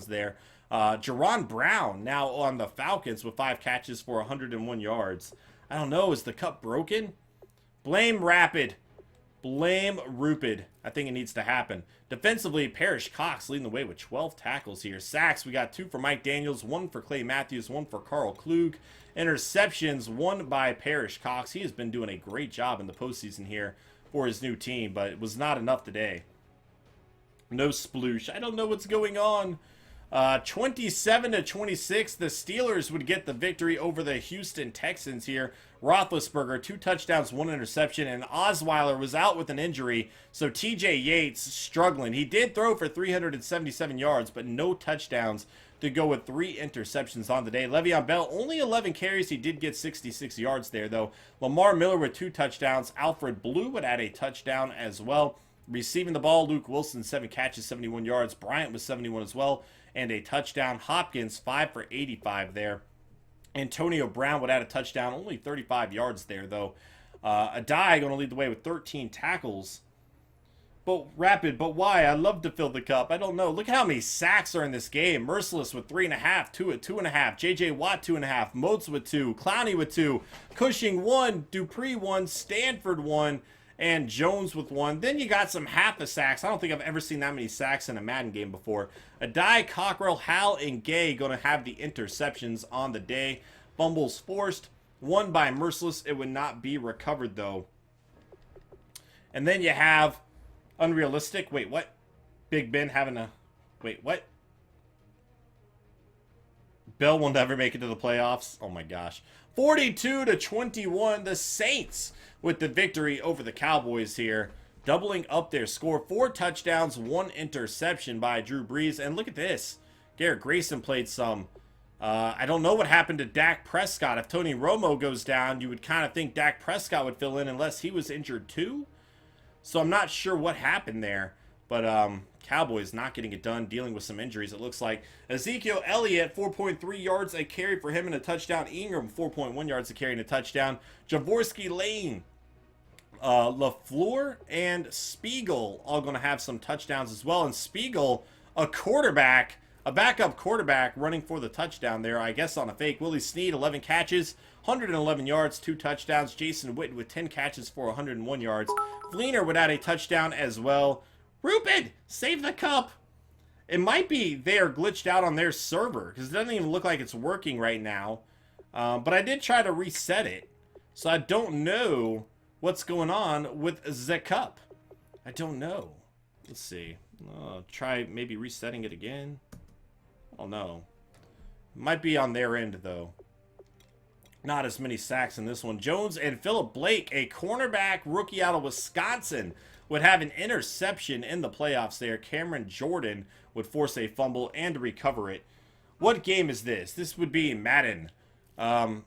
there. Jerron Brown now on the Falcons with 5 catches for 101 yards. I don't know. Is the cup broken? Blame Rapid. Blame Rupid. I think it needs to happen. Defensively, Parrish Cox leading the way with 12 tackles here. Sacks, we got 2 for Mike Daniels, 1 for Clay Matthews, 1 for Carl Klug. Interceptions, 1 by Parrish Cox. He has been doing a great job in the postseason here for his new team, but it was not enough today. No sploosh. I don't know what's going on. 27-26, the Steelers would get the victory over the Houston Texans here. Roethlisberger, 2 touchdowns, 1 interception, and Osweiler was out with an injury, so TJ Yates struggling. He did throw for 377 yards, but no touchdowns to go with 3 interceptions on the day. Le'Veon Bell, only 11 carries. He did get 66 yards there, though. Lamar Miller with 2 touchdowns. Alfred Blue would add a touchdown as well. Receiving the ball, Luke Wilson, 7 catches, 71 yards. Bryant was 71 as well, and a touchdown. Hopkins, 5 for 85 there. Antonio Brown would add a touchdown, only 35 yards there, though. Adai going to lead the way with 13 tackles. But Rapid, but why? I love to fill the cup. I don't know. Look how many sacks are in this game. Merciless with 3.5, 2 at 2.5, J.J. Watt 2.5, Moats with 2, Clowney with 2, Cushing 1, Dupree 1, Stanford 1, and Jones with 1. Then you got some half a sacks. I don't think I've ever seen that many sacks in a Madden game before. Adai, Cockrell, Hal, and Gay going to have the interceptions on the day. Fumbles forced. 1 by Merciless. It would not be recovered, though. And then you have Unrealistic. Wait, what? Big Ben having a... Wait, what? Bell will never make it to the playoffs. Oh, my gosh. 42-21. The Saints with the victory over the Cowboys here. Doubling up their score. 4 touchdowns, 1 interception by Drew Brees. And look at this. Garrett Grayson played some. I don't know what happened to Dak Prescott. If Tony Romo goes down, you would kind of think Dak Prescott would fill in unless he was injured too. So I'm not sure what happened there. But Cowboys not getting it done, dealing with some injuries, it looks like. Ezekiel Elliott, 4.3 yards a carry for him and a touchdown. Ingram, 4.1 yards a carry and a touchdown. Javorsky Lane, LaFleur, and Spiegel all going to have some touchdowns as well. And Spiegel, a backup quarterback running for the touchdown there, I guess on a fake. Willie Snead, 11 catches, 111 yards, 2 touchdowns. Jason Witten with 10 catches for 101 yards. Fleener would add a touchdown as well. Rupid, save the cup. It might be they are glitched out on their server because it doesn't even look like it's working right now. But I did try to reset it. So I don't know what's going on with the cup. I don't know. Let's see. Try maybe resetting it again. Oh no. Might be on their end though. Not as many sacks in this one. Jones and Phillip Blake, a cornerback rookie out of Wisconsin, would have an interception in the playoffs there. Cameron Jordan would force a fumble and recover it. What game is this? This would be Madden.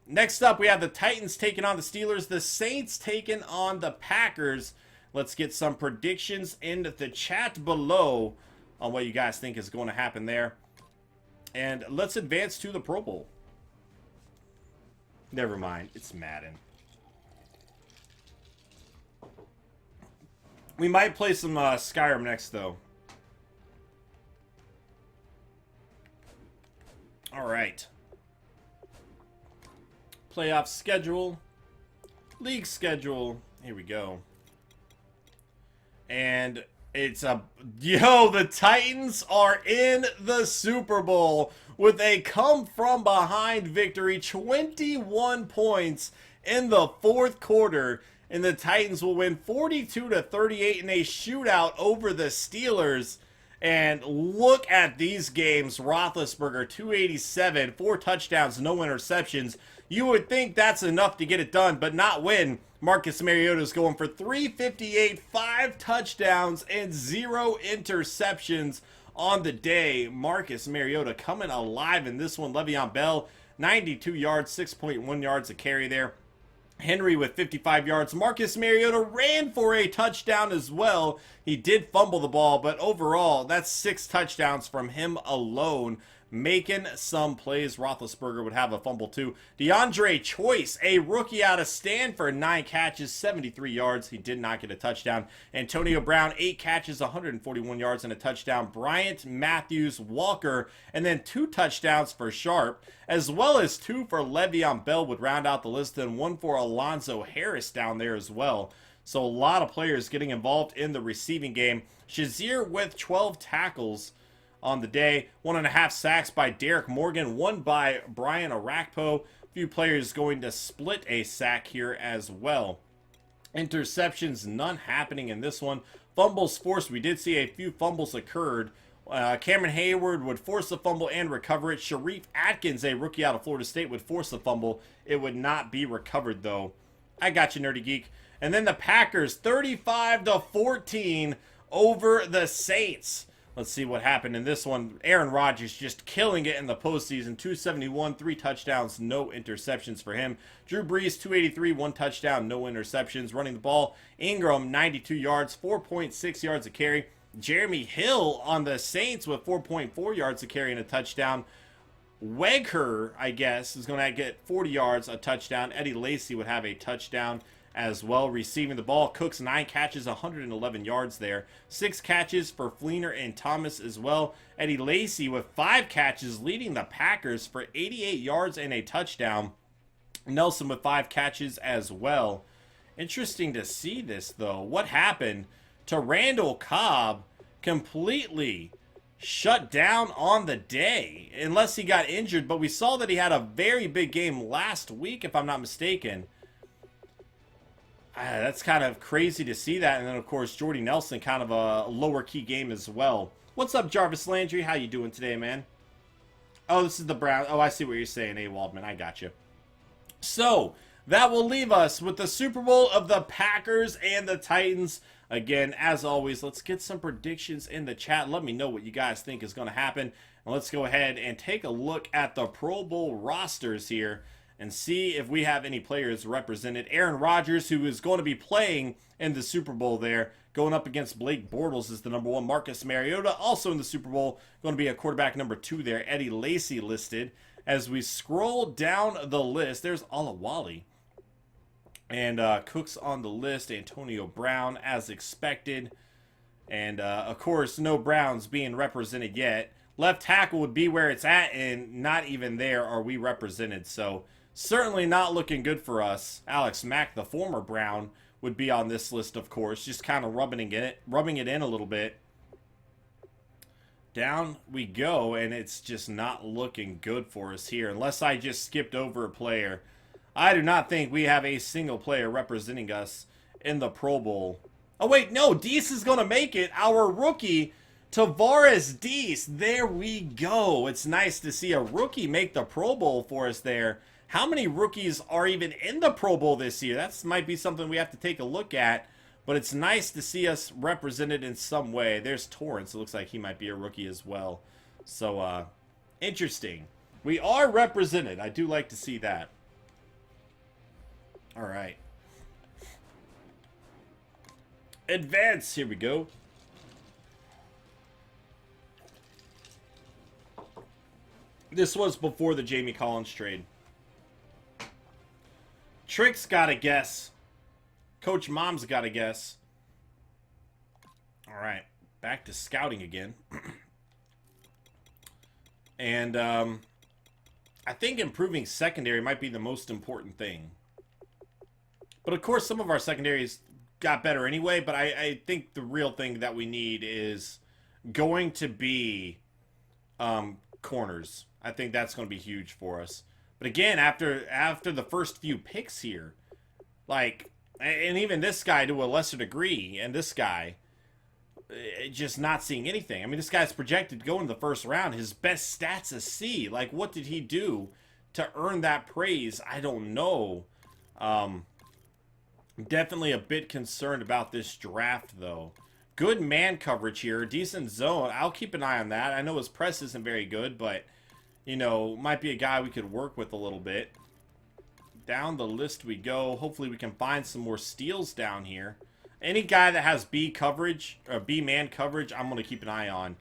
Next up, we have the Titans taking on the Steelers. The Saints taking on the Packers. Let's get some predictions in the chat below on what you guys think is going to happen there. And let's advance to the Pro Bowl. Never mind. It's Madden. We might play some Skyrim next, though. Alright. Playoff schedule. League schedule. Here we go. And it's a... Yo, the Titans are in the Super Bowl with a come-from-behind victory. 21 points in the 4th quarter. And the Titans will win 42-38 in a shootout over the Steelers. And look at these games. Roethlisberger, 287, 4 touchdowns, no interceptions. You would think that's enough to get it done, but not when Marcus Mariota is going for 358, 5 touchdowns, and 0 interceptions on the day. Marcus Mariota coming alive in this one. Le'Veon Bell, 92 yards, 6.1 yards a carry there. Henry with 55 yards. Marcus Mariota ran for a touchdown as well. He did fumble the ball, but overall, that's 6 touchdowns from him alone. making some plays. Roethlisberger would have a fumble too. DeAndre Choice, a rookie out of Stanford, 9 catches, 73 yards. He did not get a touchdown. Antonio Brown, 8 catches, 141 yards and a touchdown. Bryant, Matthews, Walker, and then 2 touchdowns for Sharp, as well as 2 for Le'Veon Bell would round out the list, and 1 for Alonzo Harris down there as well. So a lot of players getting involved in the receiving game. Shazier with 12 tackles on the day. 1.5 sacks by Derek Morgan. 1 by Brian Arakpo. A few players going to split a sack here as well. Interceptions, none happening in this one. Fumbles forced. We did see a few fumbles occurred. Cameron Hayward would force a fumble and recover it. Sharif Atkins, a rookie out of Florida State, would force a fumble. It would not be recovered, though. I got you, Nerdy Geek. And then the Packers, 35-14 over the Saints. Let's see what happened in this one. Aaron Rodgers just killing it in the postseason. 271, 3 touchdowns, no interceptions for him. Drew Brees, 283, 1 touchdown, no interceptions. Running the ball, Ingram, 92 yards, 4.6 yards a carry. Jeremy Hill on the Saints with 4.4 yards a carry and a touchdown. Wegher, I guess, is going to get 40 yards, a touchdown. Eddie Lacy would have a touchdown as well. Receiving the ball, Cooks, 9 catches, 111 yards there. 6 catches for Fleener and Thomas as well. Eddie Lacy with 5 catches, leading the Packers for 88 yards and a touchdown. Nelson with 5 catches as well. Interesting to see this, though. What happened to Randall Cobb? Completely shut down on the day, unless he got injured. But we saw that he had a very big game last week, if I'm not mistaken. That's kind of crazy to see that. And then, of course, Jordy Nelson, kind of a lower key game as well. What's up, Jarvis Landry? How you doing today, man? Oh, this is the Brown. Oh, I see what you're saying, A. Waldman. I got you. So, that will leave us with the Super Bowl of the Packers and the Titans. Again, as always, let's get some predictions in the chat. Let me know what you guys think is going to happen. And let's go ahead and take a look at the Pro Bowl rosters here and see if we have any players represented. Aaron Rodgers, who is going to be playing in the Super Bowl there, going up against Blake Bortles is the number 1. Marcus Mariota, also in the Super Bowl, going to be a quarterback number 2 there. Eddie Lacy listed. As we scroll down the list, there's Alawali. And Cooks on the list, Antonio Brown, as expected. And, of course, no Browns being represented yet. Left tackle would be where it's at, and not even there are we represented. So, certainly not looking good for us. Alex Mack, the former Brown, would be on this list, of course. Just kind of rubbing it in a little bit. Down we go, and it's just not looking good for us here. Unless I just skipped over a player. I do not think we have a single player representing us in the Pro Bowl. Oh, wait, no. Deese is going to make it. Our rookie, Tavares Deese. There we go. It's nice to see a rookie make the Pro Bowl for us there. How many rookies are even in the Pro Bowl this year? That might be something we have to take a look at. But it's nice to see us represented in some way. There's Torrance. It looks like he might be a rookie as well. So, interesting. We are represented. I do like to see that. All right. Advance. Here we go. This was before the Jamie Collins trade. Trick's got a guess. Coach Mom's got a guess. All right. Back to scouting again. And I think improving secondary might be the most important thing. But, of course, some of our secondaries got better anyway. But I think the real thing that we need is going to be corners. I think that's going to be huge for us. But, again, after the first few picks here, like, and even this guy to a lesser degree, and this guy, just not seeing anything. I mean, this guy's projected to go in the first round. His best stats a C. Like, what did he do to earn that praise? I don't know. Definitely a bit concerned about this draft, though. Good man coverage here. Decent zone. I'll keep an eye on that. I know his press isn't very good, but, you know, might be a guy we could work with a little bit. Down the list we go. Hopefully we can find some more steals down here. Any guy that has B coverage, or B man coverage, I'm going to keep an eye on.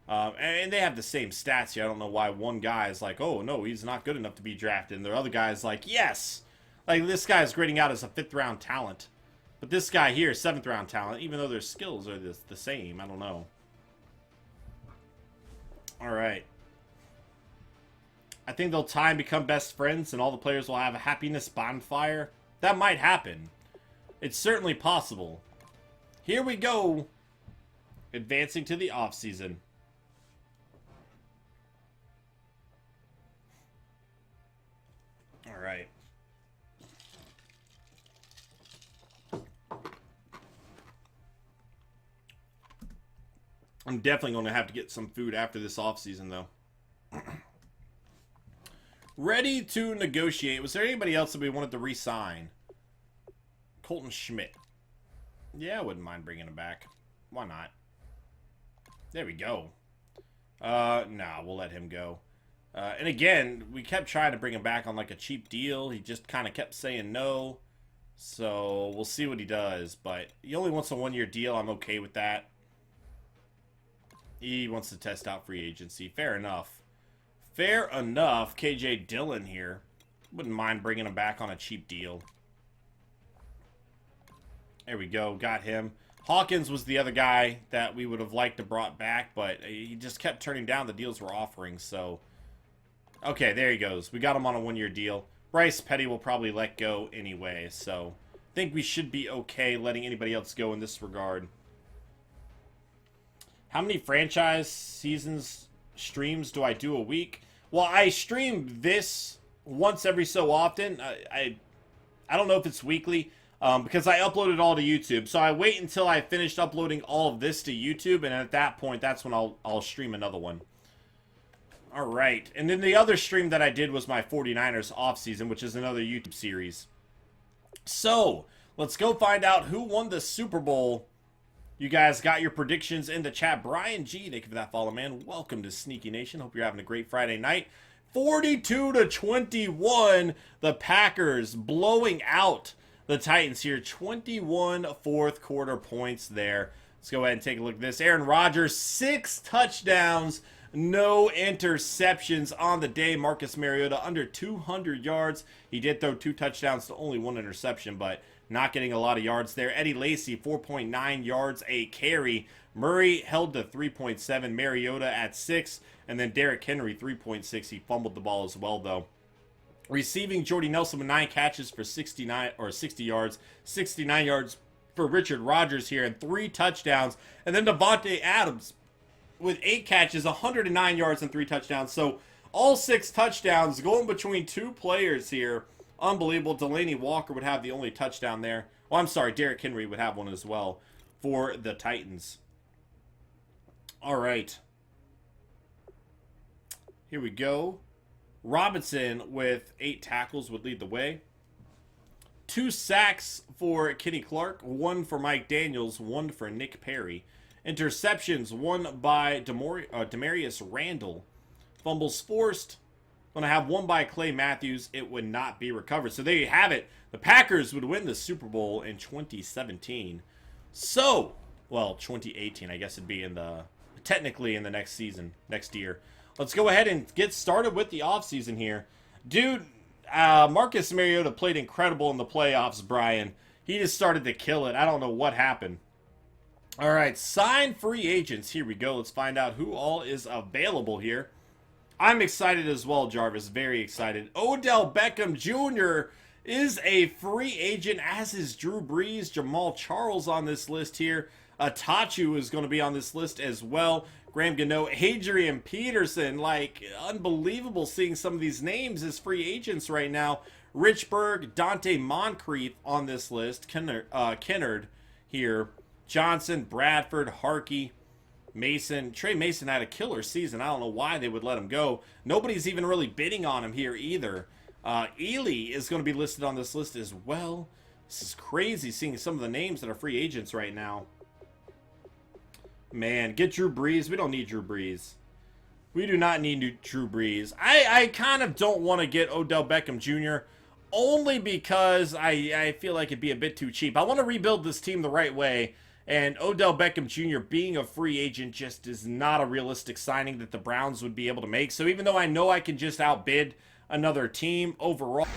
And they have the same stats here. I don't know why one guy is like, oh, no, he's not good enough to be drafted. And the other guy is like, yes. Like, this guy is grading out as a 5th-round talent. But this guy here is 7th-round talent, even though their skills are the same. I don't know. All right. I think they'll tie and become best friends, and all the players will have a happiness bonfire. That might happen. It's certainly possible. Here we go. Advancing to the offseason. All right. I'm definitely going to have to get some food after this offseason, though. Ready to negotiate. Was there anybody else that we wanted to re-sign? Colton Schmidt. Yeah, I wouldn't mind bringing him back. Why not? There we go. Nah, we'll let him go. And again, we kept trying to bring him back on like a cheap deal. He just kind of kept saying no. So we'll see what he does. But he only wants a 1-year deal. I'm okay with that. He wants to test out free agency. Fair enough. Fair enough. KJ Dillon here. Wouldn't mind bringing him back on a cheap deal. There we go. Got him. Hawkins was the other guy that we would have liked to brought back, but he just kept turning down the deals we're offering, so... Okay, there he goes. We got him on a 1-year deal. Bryce Petty will probably let go anyway, so... I think we should be okay letting anybody else go in this regard. How many franchise seasons streams do I do a week? Well, I stream this once every so often. I don't know if it's weekly, because I upload it all to YouTube. So I wait until I finished uploading all of this to YouTube, and at that point, that's when I'll stream another one. All right, and then the other stream that I did was my 49ers offseason, which is another YouTube series. So, let's go find out who won the Super Bowl. You guys got your predictions in the chat. Brian G, thank you for that follow, man. Welcome to Sneaky Nation. Hope you're having a great Friday night. 42-21, the Packers blowing out the Titans here. 21 fourth quarter points there. Let's go ahead and take a look at this. Aaron Rodgers, 6 touchdowns, no interceptions on the day. Marcus Mariota under 200 yards. He did throw 2 touchdowns to only 1 interception, but not getting a lot of yards there. Eddie Lacy, 4.9 yards a carry. Murray held to 3.7. Mariota at 6. And then Derrick Henry, 3.6. He fumbled the ball as well, though. Receiving, Jordy Nelson with 9 catches for 60 yards. 69 yards for Richard Rodgers here and 3 touchdowns. And then Devontae Adams with 8 catches, 109 yards and 3 touchdowns. So all 6 touchdowns going between 2 players here. Unbelievable. Delaney Walker would have the only touchdown there. Well, I'm sorry, Derrick Henry would have one as well for the Titans. All right. Here we go. Robinson with 8 tackles would lead the way. 2 sacks for Kenny Clark. 1 for Mike Daniels. 1 for Nick Perry. Interceptions, 1 by Demarius Randall. Fumbles forced. Going to have 1 by Clay Matthews. It would not be recovered. So there you have it. The Packers would win the Super Bowl in 2017. So, well, 2018, I guess it'd be technically in the next season, next year. Let's go ahead and get started with the offseason here. Dude, Marcus Mariota played incredible in the playoffs, Brian. He just started to kill it. I don't know what happened. All right, sign free agents. Here we go. Let's find out who all is available here. I'm excited as well, Jarvis. Very excited. Odell Beckham Jr. is a free agent, as is Drew Brees. Jamal Charles on this list here. Atachu is going to be on this list as well. Graham Gano, Adrian Peterson. Like, unbelievable seeing some of these names as free agents right now. Rich Berg, Dante Moncrief on this list. Kennard here. Johnson, Bradford, Harkey, Mason. Trey Mason had a killer season. I don't know why they would let him go. Nobody's even really bidding on him here either. Ely is going to be listed on this list as well. This is crazy seeing some of the names that are free agents right now. Man, get Drew Brees. We don't need Drew Brees. We do not need Drew Brees. I kind of don't want to get Odell Beckham Jr. only because I feel like it'd be a bit too cheap. I want to rebuild this team the right way. And Odell Beckham Jr. being a free agent just is not a realistic signing that the Browns would be able to make. So even though I know I can just outbid another team overall...